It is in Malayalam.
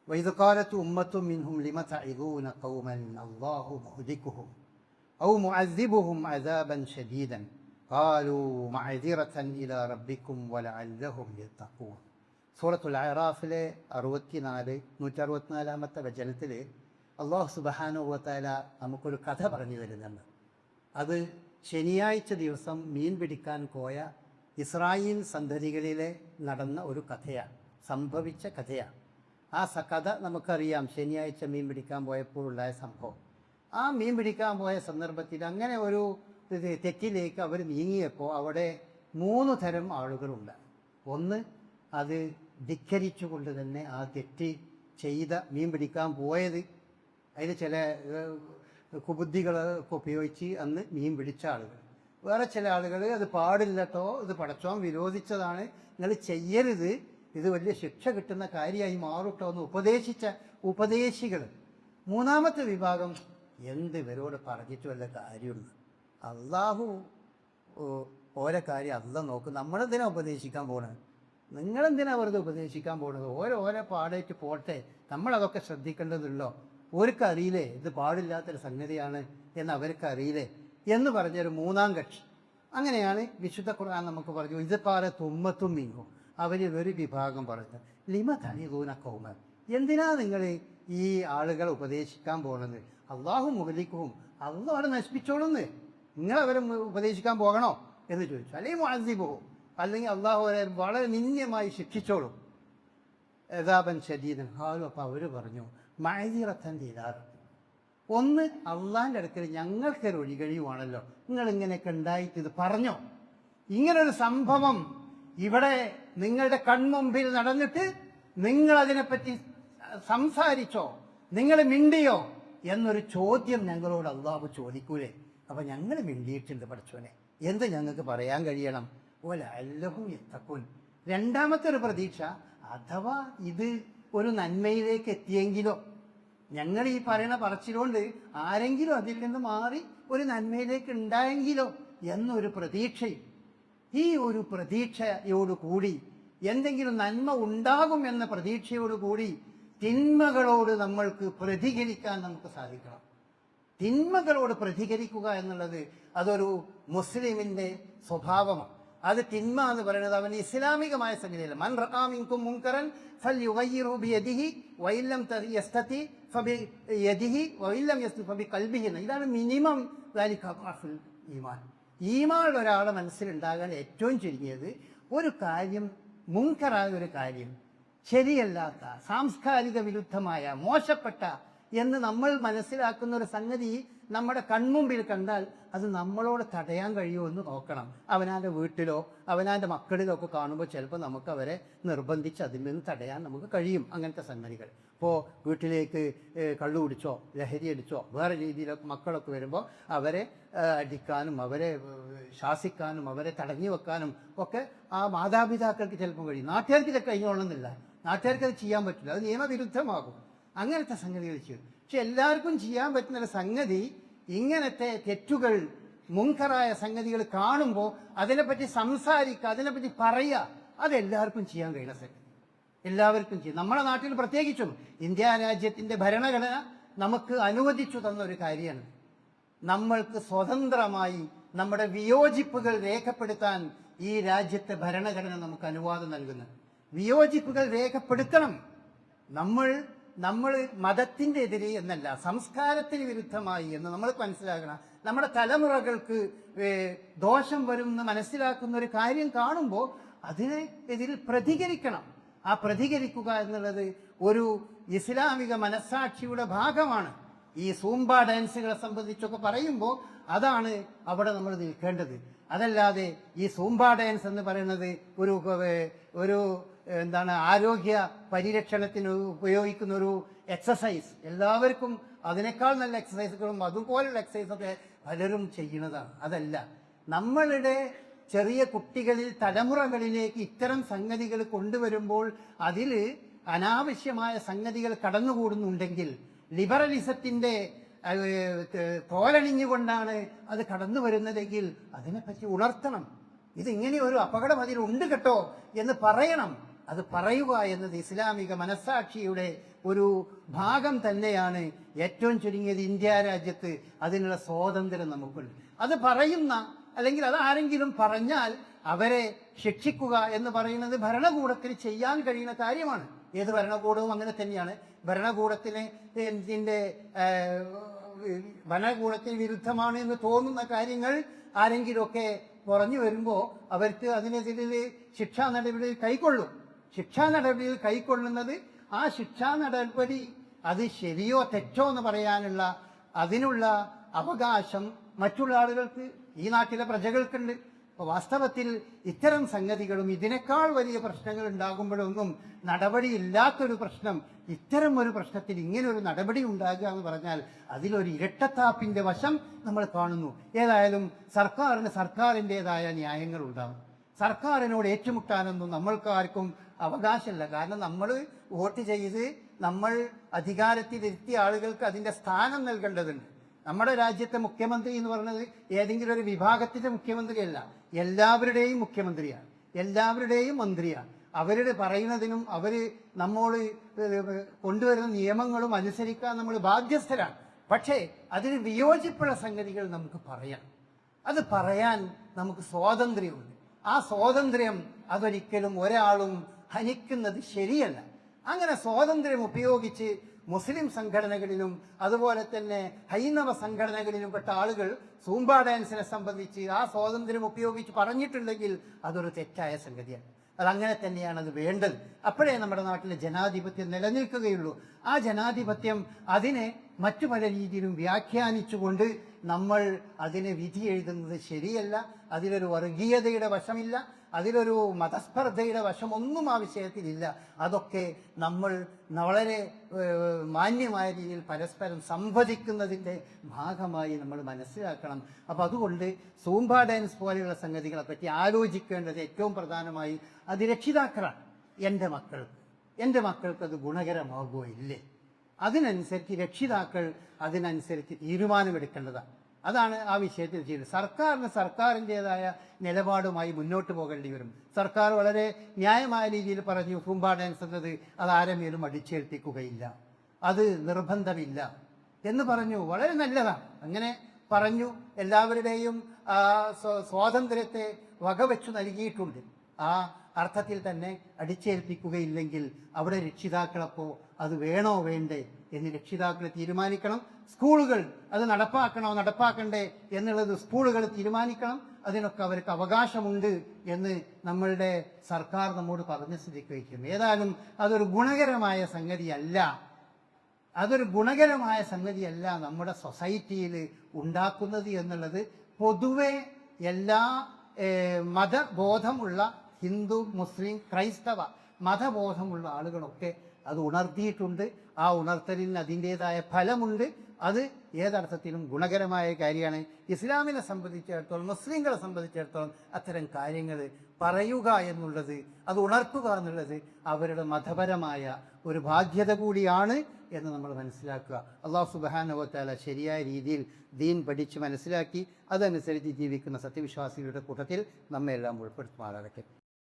وإذ قالت أمة منهم لم تعظون قوما الله مهلكهم أو معذبهم عذابا شديدا قالوا معذرة إلى ربكم ولعلهم يتقون. സൂറത്തുൽ അഅറാഫിലെ 164 വചനത്തിൽ അല്ലാഹു സുബ്ഹാനഹു വ തആല നമുക്കൊരു കഥ പറഞ്ഞു തരുന്നുണ്ട്. അത് ശനിയാഴ്ച ദിവസം മീൻ പിടിക്കാൻ പോയ ഇസ്രായേൽ സന്തതികളിലെ നടന്ന ഒരു കഥയാണ്, സംഭവിച്ച കഥയാണ്. ആ കഥ നമുക്കറിയാം. ശനിയാഴ്ച മീൻ പിടിക്കാൻ പോയപ്പോഴുണ്ടായ സംഭവം. ആ മീൻ പിടിക്കാൻ പോയ സന്ദർഭത്തിൽ അങ്ങനെ ഒരു തെറ്റിലേക്ക് അവർ നീങ്ങിയപ്പോൾ അവിടെ 3 തരം ആളുകളുണ്ട്. ഒന്ന്, അത് ധിക്കരിച്ചുകൊണ്ട് തന്നെ ആ തെറ്റ് ചെയ്ത മീൻ പിടിക്കാൻ പോയത്, അതിൽ ചില കുബുദ്ധികളൊക്കെ ഉപയോഗിച്ച് അന്ന് മീൻ പിടിച്ച ആളുകൾ. വേറെ ചില ആളുകൾ അത് പാടില്ലട്ടോ, ഇത് പടച്ചോൻ വിരോധിച്ചതാണ്, നിങ്ങൾ ചെയ്യരുത്, ഇത് വലിയ ശിക്ഷ കിട്ടുന്ന കാര്യമായി മാറൂട്ടോ എന്ന് ഉപദേശിച്ച ഉപദേശികൾ. മൂന്നാമത്തെ വിഭാഗം, എന്ത് ഇവരോട് പറഞ്ഞിട്ട് വല്ല കാര്യമുണ്ട്, അള്ളാഹു ഓരോ കാര്യം അള്ളാഹ് നോക്കും, നമ്മളെന്തിനാ ഉപദേശിക്കാൻ പോണത്, നിങ്ങളെന്തിനാ വെറുതെ ഉപദേശിക്കാൻ പോകുന്നത്, ഓരോ പാടേറ്റ് പോട്ടെ, നമ്മളതൊക്കെ ശ്രദ്ധിക്കേണ്ടതുള്ളോ, അവർക്കറിയില്ലേ ഇത് പാടില്ലാത്തൊരു സംഗതിയാണ് എന്ന് അവർക്കറിയില്ലേ എന്ന് പറഞ്ഞൊരു മൂന്നാം കക്ഷി. അങ്ങനെയാണ് വിശുദ്ധ ഖുർആൻ നമുക്ക് പറഞ്ഞു, ഇത് പാല തുമ്മത്തും മീങ്ങും, അവരിൽ ഒരു വിഭാഗം പറഞ്ഞു, ലിമ തനികൂന കൗമൻ, എന്തിനാ നിങ്ങൾ ഈ ആളുകളെ ഉപദേശിക്കാൻ പോകുന്നത്, അള്ളാഹു മുഹലിക്കും, അള്ളാഹ് അവരെ നശിപ്പിച്ചോളുന്ന്, നിങ്ങളവരെ ഉപദേശിക്കാൻ പോകണോ എന്ന് ചോദിച്ചു. അല്ലെങ്കിൽ മുഅദ്ദിബ് പോകും, അല്ലെങ്കിൽ അള്ളാഹു അവരെ വളരെ നിന്ദ്യമായി ശിക്ഷിച്ചോളും. എദാബൻ ശദീദൻ ഹാലും. അപ്പോൾ അവർ പറഞ്ഞു, മഅദിറത്തൻ ഇലാ, ഒന്ന് അള്ളാഹിൻ്റെ അടുക്കൽ ഞങ്ങൾക്കൊരു ഒഴികഴിയുവാണല്ലോ, നിങ്ങളിങ്ങനെയൊക്കെ ഉണ്ടായിട്ട് ഇത് പറഞ്ഞോ, ഇങ്ങനൊരു സംഭവം ഇവിടെ നിങ്ങളുടെ കൺമുമ്പിൽ നടന്നിട്ട് നിങ്ങളതിനെപ്പറ്റി സംസാരിച്ചോ, നിങ്ങൾ മിണ്ടിയോ എന്നൊരു ചോദ്യം ഞങ്ങളോട് അള്ളാഹു ചോദിക്കൂലേ. അപ്പം ഞങ്ങൾ മിണ്ടിയിട്ടുണ്ട് പടച്ചോനെ, എന്ത് ഞങ്ങൾക്ക് പറയാൻ കഴിയണം. ലഅല്ലഹും യത്തഖൂൻ. രണ്ടാമത്തെ ഒരു പ്രതീക്ഷ, അഥവാ ഇത് ഒരു നന്മയിലേക്ക് എത്തിയെങ്കിലോ, ഞങ്ങൾ ഈ പറയുന്ന പറച്ചിലുകൊണ്ട് ആരെങ്കിലും അതിൽ നിന്ന് മാറി ഒരു നന്മയിലേക്ക് ഉണ്ടായെങ്കിലോ എന്നൊരു പ്രതീക്ഷയും. ഈ ഒരു പ്രതീക്ഷയോടുകൂടി, എന്തെങ്കിലും നന്മ ഉണ്ടാകും എന്ന പ്രതീക്ഷയോടുകൂടി തിന്മകളോട് നമ്മൾക്ക് പ്രതികരിക്കാൻ നമുക്ക് സാധിക്കണം. തിന്മകളോട് പ്രതികരിക്കുക എന്നുള്ളത് അതൊരു മുസ്ലിമിൻ്റെ സ്വഭാവമാണ്. അത് തിന്മ എന്ന് പറയുന്നത് അവന് ഇസ്ലാമികമായ സംഗതിയല്ല. മൻ റആ മിൻകും മുൻകറൻ ഫൽയുഗയ്യിറു ബിയദിഹി വഇല്ലം യസ്തതി ഫബിയദിഹി വഇല്ലം യസ്തതി ഫബിഖൽബിഹി. ഇതാണ് മിനിമം ദാലിക അഫ്ൽ ഈമാൻ. ഈമാൻ ഒരാളുടെ മനസ്സിലുണ്ടാകാൻ ഏറ്റവും ചുരുങ്ങിയത് ഒരു കാര്യം, മുൻകറായ ഒരു കാര്യം, ശരിയല്ലാത്ത, സാംസ്കാരിക വിരുദ്ധമായ, മോശപ്പെട്ട എന്ന് നമ്മൾ മനസ്സിലാക്കുന്ന ഒരു സംഗതി നമ്മുടെ കൺമുമ്പിൽ കണ്ടാൽ അത് നമ്മളോട് തടയാൻ കഴിയുമോ എന്ന് നോക്കണം. അവനാൻ്റെ വീട്ടിലോ അവനാൻ്റെ മക്കളിലോ ഒക്കെ കാണുമ്പോൾ ചിലപ്പോൾ നമുക്ക് അവരെ നിർബന്ധിച്ച് അതിൽ നിന്ന് തടയാൻ നമുക്ക് കഴിയും. അങ്ങനത്തെ സംഗതികൾ ഇപ്പോൾ വീട്ടിലേക്ക് കള്ളു കുടിച്ചോ ലഹരി അടിച്ചോ വേറെ രീതിയിലൊക്കെ മക്കളൊക്കെ വരുമ്പോൾ അവരെ അടിക്കാനും അവരെ ശാസിക്കാനും അവരെ തടഞ്ഞു വെക്കാനും ഒക്കെ ആ മാതാപിതാക്കൾക്ക് ചിലപ്പോൾ കഴിയും. നാട്ടുകാർക്ക് ഇതൊക്കെ കഴിഞ്ഞോളണമെന്നില്ല, നാട്ടുകാർക്ക് അത് ചെയ്യാൻ പറ്റില്ല, അത് നിയമവിരുദ്ധമാകും. അങ്ങനത്തെ സംഗതികൾ ചെയ്യും. പക്ഷെ എല്ലാവർക്കും ചെയ്യാൻ പറ്റുന്നൊരു സംഗതി, ഇങ്ങനത്തെ തെറ്റുകൾ, മുൻകറായ സംഗതികൾ കാണുമ്പോൾ അതിനെപ്പറ്റി സംസാരിക്കുക, അതിനെപ്പറ്റി പറയുക, അതെല്ലാവർക്കും ചെയ്യാൻ കഴിയുന്ന സംഗതി, എല്ലാവർക്കും ചെയ്യും. നമ്മുടെ നാട്ടിൽ പ്രത്യേകിച്ചും ഇന്ത്യ രാജ്യത്തിൻ്റെ ഭരണഘടന നമുക്ക് അനുവദിച്ചു തന്നൊരു കാര്യമാണ്. നമ്മൾക്ക് സ്വതന്ത്രമായി നമ്മുടെ വിയോജിപ്പുകൾ രേഖപ്പെടുത്താൻ ഈ രാജ്യത്തെ ഭരണഘടന നമുക്ക് അനുവാദം നൽകുന്നു. വിയോജിപ്പുകൾ രേഖപ്പെടുത്തണം. നമ്മൾ മതത്തിൻ്റെ എതിരെ എന്നല്ല, സംസ്കാരത്തിന് വിരുദ്ധമായി എന്ന് നമ്മൾ മനസ്സിലാക്കണം. നമ്മുടെ തലമുറകൾക്ക് ദോഷം വരുമെന്ന് മനസ്സിലാക്കുന്ന ഒരു കാര്യം കാണുമ്പോൾ അതിനെതിരിൽ പ്രതികരിക്കണം. ആ പ്രതികരിക്കുക എന്നുള്ളത് ഒരു ഇസ്ലാമിക മനസ്സാക്ഷിയുടെ ഭാഗമാണ്. ഈ സൂംബ ഡാൻസുകളെ സംബന്ധിച്ചൊക്കെ പറയുമ്പോൾ അതാണ് അവിടെ നമ്മൾ നിൽക്കേണ്ടത്. അതല്ലാതെ ഈ സൂംബ ഡാൻസ് എന്ന് പറയുന്നത് ഒരു എന്താണ് ആരോഗ്യ പരിരക്ഷണത്തിന് ഉപയോഗിക്കുന്ന ഒരു എക്സസൈസ്. എല്ലാവർക്കും അതിനേക്കാൾ നല്ല എക്സസൈസുകളും അതുപോലുള്ള എക്സസൈസൊക്കെ പലരും ചെയ്യുന്നതാണ്. അതല്ല, നമ്മളുടെ ചെറിയ കുട്ടികളിൽ തലമുറകളിലേക്ക് ഇത്തരം സംഗതികൾ കൊണ്ടുവരുമ്പോൾ അതിൽ അനാവശ്യമായ സംഗതികൾ കടന്നുകൂടുന്നുണ്ടെങ്കിൽ, ലിബറലിസത്തിൻ്റെ തോലണിഞ്ഞുകൊണ്ടാണ് അത് കടന്നു വരുന്നതെങ്കിൽ അതിനെപ്പറ്റി ഉണർത്തണം. ഇതിങ്ങനെ ഒരു അപകടം അതിലുണ്ട് കേട്ടോ എന്ന് പറയണം. അത് പറയുക എന്നത് ഇസ്ലാമിക മനസ്സാക്ഷിയുടെ ഒരു ഭാഗം തന്നെയാണ്. ഏറ്റവും ചുരുങ്ങിയത് ഇന്ത്യ രാജ്യത്ത് അതിനുള്ള സ്വാതന്ത്ര്യം നമുക്കുണ്ട്. അത് പറയുന്ന അല്ലെങ്കിൽ അത് ആരെങ്കിലും പറഞ്ഞാൽ അവരെ ശിക്ഷിക്കുക എന്ന് പറയുന്നത് ഭരണകൂടത്തിന് ചെയ്യാൻ കഴിയുന്ന കാര്യമാണ്. ഏത് ഭരണകൂടവും അങ്ങനെ തന്നെയാണ്. ഭരണകൂടത്തിന് വിരുദ്ധമാണ് എന്ന് തോന്നുന്ന കാര്യങ്ങൾ ആരെങ്കിലുമൊക്കെ പറഞ്ഞു വരുമ്പോൾ അവർക്ക് അതിനെതിരെ ശിക്ഷാ നടപടികൾ കൈക്കൊള്ളും. ശിക്ഷാ നടപടികൾ കൈക്കൊള്ളുന്നത് ആ ശിക്ഷാ നടപടി അത് ശരിയോ തെറ്റോ എന്ന് പറയാനുള്ള അതിനുള്ള അവകാശം മറ്റുള്ള ആളുകൾക്ക്, ഈ നാട്ടിലെ പ്രജകൾക്കുണ്ട്. അപ്പോൾ വാസ്തവത്തിൽ ഇത്തരം സംഗതികളും ഇതിനേക്കാൾ വലിയ പ്രശ്നങ്ങൾ ഉണ്ടാകുമ്പോഴൊന്നും നടപടിയില്ലാത്തൊരു പ്രശ്നം, ഇത്തരം ഒരു പ്രശ്നത്തിൽ ഇങ്ങനെ ഒരു നടപടി ഉണ്ടാകുക എന്ന് പറഞ്ഞാൽ അതിലൊരു ഇരട്ടത്താപ്പിന്റെ വശം നമ്മൾ കാണുന്നു. ഏതായാലും സർക്കാരിൻ്റെതായ ന്യായങ്ങൾ ഉണ്ടാകും. സർക്കാരിനോട് ഏറ്റുമുട്ടാനൊന്നും നമ്മൾക്കാർക്കും അവകാശമില്ല. കാരണം നമ്മൾ വോട്ട് ചെയ്ത് നമ്മൾ അധികാരത്തിലിരുത്തിയ ആളുകൾക്ക് അതിൻ്റെ സ്ഥാനം നൽകേണ്ടതുണ്ട്. നമ്മുടെ രാജ്യത്തെ മുഖ്യമന്ത്രി എന്ന് പറയുന്നത് ഏതെങ്കിലും ഒരു വിഭാഗത്തിൻ്റെ മുഖ്യമന്ത്രിയല്ല, എല്ലാവരുടെയും മുഖ്യമന്ത്രിയാണ്, എല്ലാവരുടെയും മന്ത്രിയാണ്. അവരുടെ പറയുന്നതിനും അവർ നമ്മോട് കൊണ്ടുവരുന്ന നിയമങ്ങളും അനുസരിക്കാൻ നമ്മൾ ബാധ്യസ്ഥരാണ്. പക്ഷേ അതിന് വിയോജിപ്പുള്ള സംഗതികൾ നമുക്ക് പറയാം. അത് പറയാൻ നമുക്ക് സ്വാതന്ത്ര്യമുണ്ട്. ആ സ്വാതന്ത്ര്യം അതൊരിക്കലും ഒരാളും ഹനിക്കുന്നത് ശരിയല്ല. അങ്ങനെ സ്വാതന്ത്ര്യം ഉപയോഗിച്ച് മുസ്ലിം സംഘടനകളിലും അതുപോലെ തന്നെ ഹൈന്ദവ സംഘടനകളിലും പെട്ട ആളുകൾ സൂംബ ഡാൻസിനെ സംബന്ധിച്ച് ആ സ്വാതന്ത്ര്യം ഉപയോഗിച്ച് പറഞ്ഞിട്ടുണ്ടെങ്കിൽ അതൊരു തെറ്റായ സംഗതിയാണ്. അതങ്ങനെ തന്നെയാണ് അത് വേണ്ടത്. അപ്പോഴേ നമ്മുടെ നാട്ടിലെ ജനാധിപത്യം നിലനിൽക്കുകയുള്ളൂ. ആ ജനാധിപത്യം അതിനെ മറ്റു പല രീതിയിലും വ്യാഖ്യാനിച്ചുകൊണ്ട് നമ്മൾ അതിനെ വിധി എഴുതുന്നത് ശരിയല്ല. അതിലൊരു വർഗീയതയുടെ വശമില്ല, അതിലൊരു മതസ്പർദ്ധയുടെ വശമൊന്നും ആ വിഷയത്തിലില്ല. അതൊക്കെ നമ്മൾ വളരെ മാന്യമായ രീതിയിൽ പരസ്പരം സംവദിക്കുന്നതിൻ്റെ ഭാഗമായി നമ്മൾ മനസ്സിലാക്കണം. അപ്പോൾ അതുകൊണ്ട് സൂംബ ഡാൻസ് പോലെയുള്ള സംഗതികളെ പറ്റി ആലോചിക്കേണ്ടത് ഏറ്റവും പ്രധാനമായി അത് രക്ഷിതാക്കളാണ്. എൻ്റെ മക്കൾക്ക് അത് ഗുണകരമാകുമോ ഇല്ലേ, അതിനനുസരിച്ച് രക്ഷിതാക്കൾ അതിനനുസരിച്ച് തീരുമാനമെടുക്കേണ്ടതാണ്. അതാണ് ആ വിഷയത്തിൽ ചെയ്യുന്നത്. സർക്കാരിൻ്റെതായ നിലപാടുമായി മുന്നോട്ട് പോകേണ്ടി വരും. സർക്കാർ വളരെ ന്യായമായ രീതിയിൽ പറഞ്ഞു സൂംബ ഡാൻസ് എന്നത് അത് ആരെമേലും അടിച്ചേൽപ്പിക്കുകയില്ല, അത് നിർബന്ധമില്ല എന്ന് പറഞ്ഞു. വളരെ നല്ലതാണ്, അങ്ങനെ പറഞ്ഞു. എല്ലാവരുടെയും സ്വാതന്ത്ര്യത്തെ വകവെച്ചു നൽകിയിട്ടുണ്ട്. ആ അർത്ഥത്തിൽ തന്നെ അടിച്ചേൽപ്പിക്കുകയില്ലെങ്കിൽ അവിടെ രക്ഷിതാക്കളപ്പോൾ അത് വേണോ വേണ്ടേ എന്ന് രക്ഷിതാക്കൾ തീരുമാനിക്കണം. സ്കൂളുകൾ അത് നടപ്പാക്കണ്ടേ എന്നുള്ളത് സ്കൂളുകൾ തീരുമാനിക്കണം. അതിനൊക്കെ അവർക്ക് അവകാശമുണ്ട് എന്ന് നമ്മളുടെ സർക്കാർ നമ്മോട് പറഞ്ഞ സ്ഥിതിക്ക് വയ്ക്കും. ഏതായാലും അതൊരു ഗുണകരമായ സംഗതിയല്ല നമ്മുടെ സൊസൈറ്റിയിൽ ഉണ്ടാക്കുന്നത് എന്നുള്ളത് പൊതുവെ എല്ലാ മതബോധമുള്ള ഹിന്ദു, മുസ്ലിം, ക്രൈസ്തവ മതബോധമുള്ള ആളുകളൊക്കെ അത് ഉണർത്തിയിട്ടുണ്ട്. ആ ഉണർത്തലിന് അതിൻ്റെതായ ഫലമുണ്ട്. അത് ഏതർത്ഥത്തിലും ഗുണകരമായ കാര്യമാണ്. ഇസ്ലാമിനെ സംബന്ധിച്ചിടത്തോളം, മുസ്ലിങ്ങളെ സംബന്ധിച്ചിടത്തോളം അത്തരം കാര്യങ്ങൾ പറയുക എന്നുള്ളത്, അത് ഉണർത്തുക എന്നുള്ളത് അവരുടെ മതപരമായ ഒരു ബാധ്യത കൂടിയാണ് എന്ന് നമ്മൾ മനസ്സിലാക്കുക. അല്ലാഹു സുബ്ഹാനഹു വ തആല ശരിയായ രീതിയിൽ ദീൻ പഠിച്ച് മനസ്സിലാക്കി അതനുസരിച്ച് ജീവിക്കുന്ന സത്യവിശ്വാസികളുടെ കൂട്ടത്തിൽ നമ്മെല്ലാം ഉൾപ്പെടുത്തുമാറാകട്ടെ.